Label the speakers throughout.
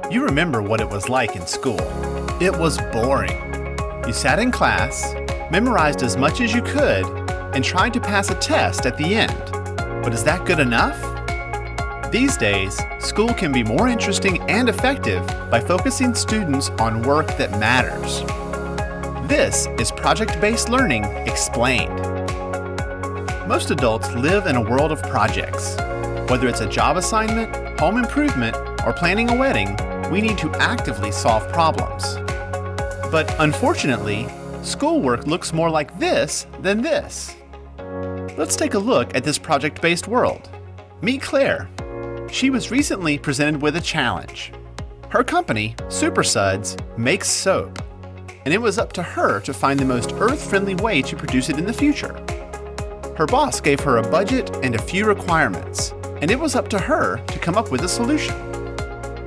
Speaker 1: You remember what it was like in school. It was boring. You sat in class, memorized as much as you could, and tried to pass a test at the end. But is that good enough? These days, school can be more interesting and effective by focusing students on work that matters. This is Project-Based Learning Explained. Most adults live in a world of projects. Whether it's a job assignment, home improvement, or planning a wedding, we need to actively solve problems. But unfortunately, schoolwork looks more like this than this. Let's take a look at this project-based world. Meet Claire. She was recently presented with a challenge. Her company, Super Suds, makes soap, and it was up to her to find the most earth-friendly way to produce it in the future. Her boss gave her a budget and a few requirements, and it was up to her to come up with a solution.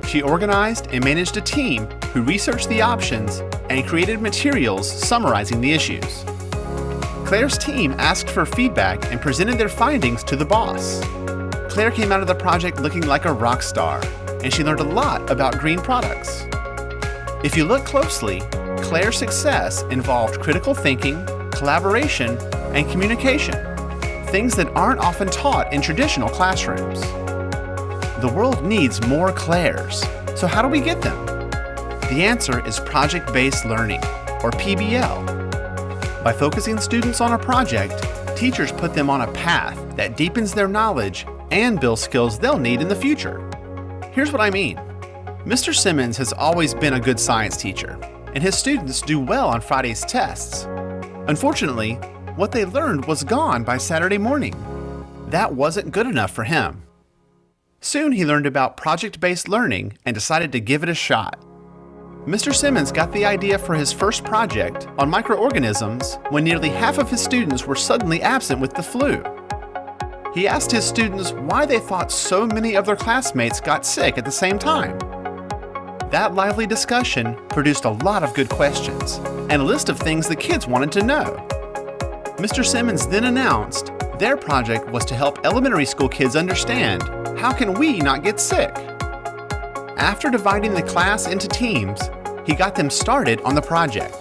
Speaker 1: She organized and managed a team who researched the options and created materials summarizing the issues. Claire's team asked for feedback and presented their findings to the boss. Claire came out of the project looking like a rock star, and she learned a lot about green products. If you look closely, Claire's success involved critical thinking, collaboration, and communication, things that aren't often taught in traditional classrooms. The world needs more Claires, so how do we get them? The answer is project-based learning, or PBL. By focusing students on a project, teachers put them on a path that deepens their knowledge and builds skills they'll need in the future. Here's what I mean. Mr. Simmons has always been a good science teacher, and his students do well on Friday's tests. Unfortunately, what they learned was gone by Saturday morning. That wasn't good enough for him. Soon he learned about project-based learning and decided to give it a shot. Mr. Simmons got the idea for his first project on microorganisms when nearly half of his students were suddenly absent with the flu. He asked his students why they thought so many of their classmates got sick at the same time. That lively discussion produced a lot of good questions and a list of things the kids wanted to know. Mr. Simmons then announced their project was to help elementary school kids understand, how can we not get sick? After dividing the class into teams, he got them started on the project.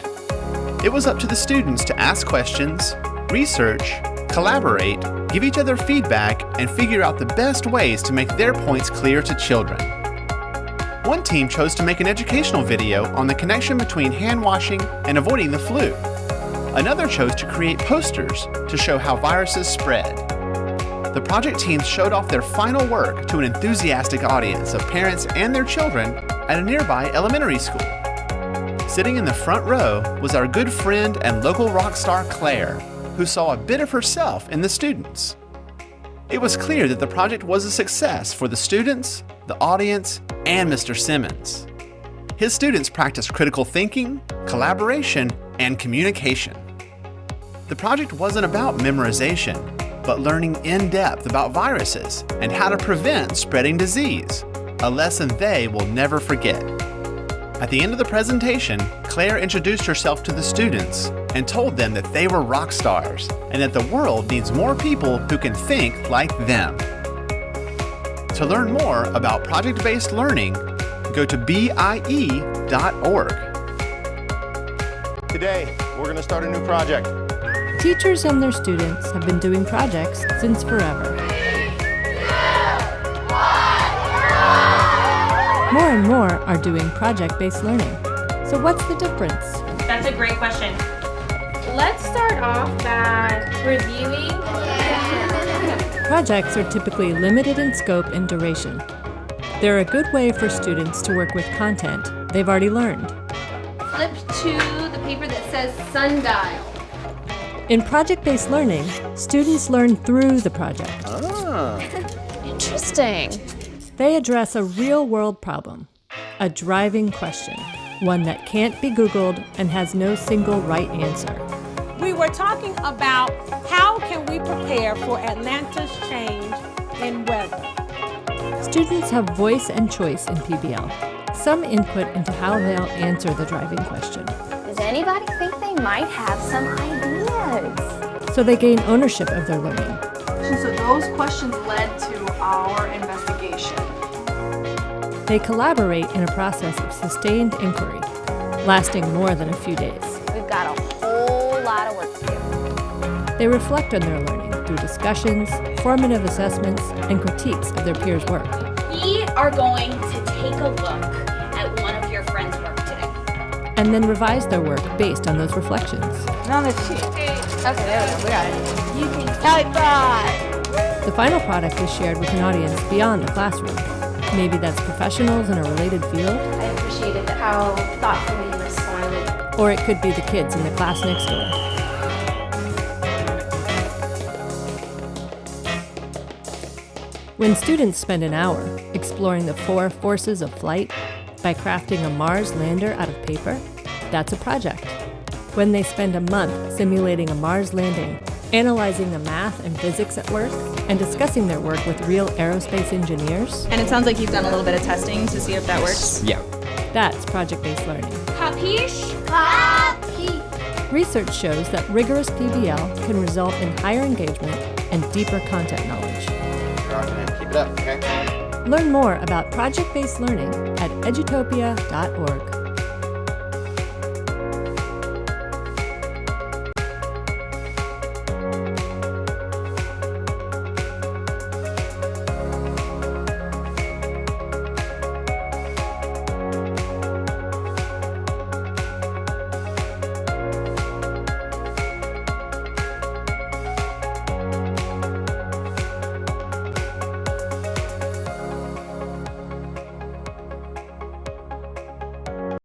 Speaker 1: It was up to the students to ask questions, research, collaborate, give each other feedback, and figure out the best ways to make their points clear to children. One team chose to make an educational video on the connection between hand washing and avoiding the flu. Another chose to create posters to show how viruses spread. The project teams showed off their final work to an enthusiastic audience of parents and their children at a nearby elementary school. Sitting in the front row was our good friend and local rock star Claire, who saw a bit of herself in the students. It was clear that the project was a success for the students, the audience, and Mr. Simmons. His students practiced critical thinking, collaboration, and communication. The project wasn't about memorization, but learning in depth about viruses and how to prevent spreading disease, a lesson they will never forget. At the end of the presentation, Claire introduced herself to the students and told them that they were rock stars and that the world needs more people who can think like them. To learn more about project-based learning, go to BIE.org.
Speaker 2: Today, we're going to start a new project.
Speaker 3: Teachers and their students have been doing projects since forever. More and more are doing project-based learning. So what's the difference?
Speaker 4: That's a great question. Let's start off by reviewing.
Speaker 3: Projects are typically limited in scope and duration. They're a good way for students to work with content they've already learned.
Speaker 5: Flip to the paper that says sundial.
Speaker 3: In project-based learning, students learn through the project.
Speaker 5: Interesting.
Speaker 3: They address a real-world problem, a driving question, one that can't be Googled and has no single right answer.
Speaker 6: We were talking about how can we prepare for Atlanta's change in weather.
Speaker 3: Students have voice and choice in PBL, some input into how they'll answer the driving question.
Speaker 5: Does anybody think they might have some ideas?
Speaker 3: So they gain ownership of their learning.
Speaker 7: So those questions led to our investigation.
Speaker 3: They collaborate in a process of sustained inquiry, lasting more than a few days.
Speaker 7: We've got a whole lot of work to do.
Speaker 3: They reflect on their learning through discussions, formative assessments, and critiques of their peers' work.
Speaker 8: We are going to take a look at one of your friends' work today.
Speaker 3: And then revise their work based on those reflections.
Speaker 7: On the sheet. Okay, there we go. We got it. You can high five.
Speaker 3: The final product is shared with an audience beyond the classroom. Maybe that's professionals in a related field,
Speaker 5: I appreciated how thoughtfully you responded.
Speaker 3: or it could be the kids in the class next door. When students spend an hour exploring the 4 forces of flight by crafting a Mars lander out of paper, that's a project. When they spend a month simulating a Mars landing, analyzing the math and physics at work, and discussing their work with real aerospace engineers,
Speaker 9: And it sounds like you've done a little bit of testing to see if that works.
Speaker 10: Yeah.
Speaker 3: that's project-based learning.
Speaker 8: Capiche?
Speaker 3: Research shows that rigorous PBL can result in higher engagement and deeper content knowledge.
Speaker 2: Keep it up, okay?
Speaker 3: Learn more about project-based learning at edutopia.org.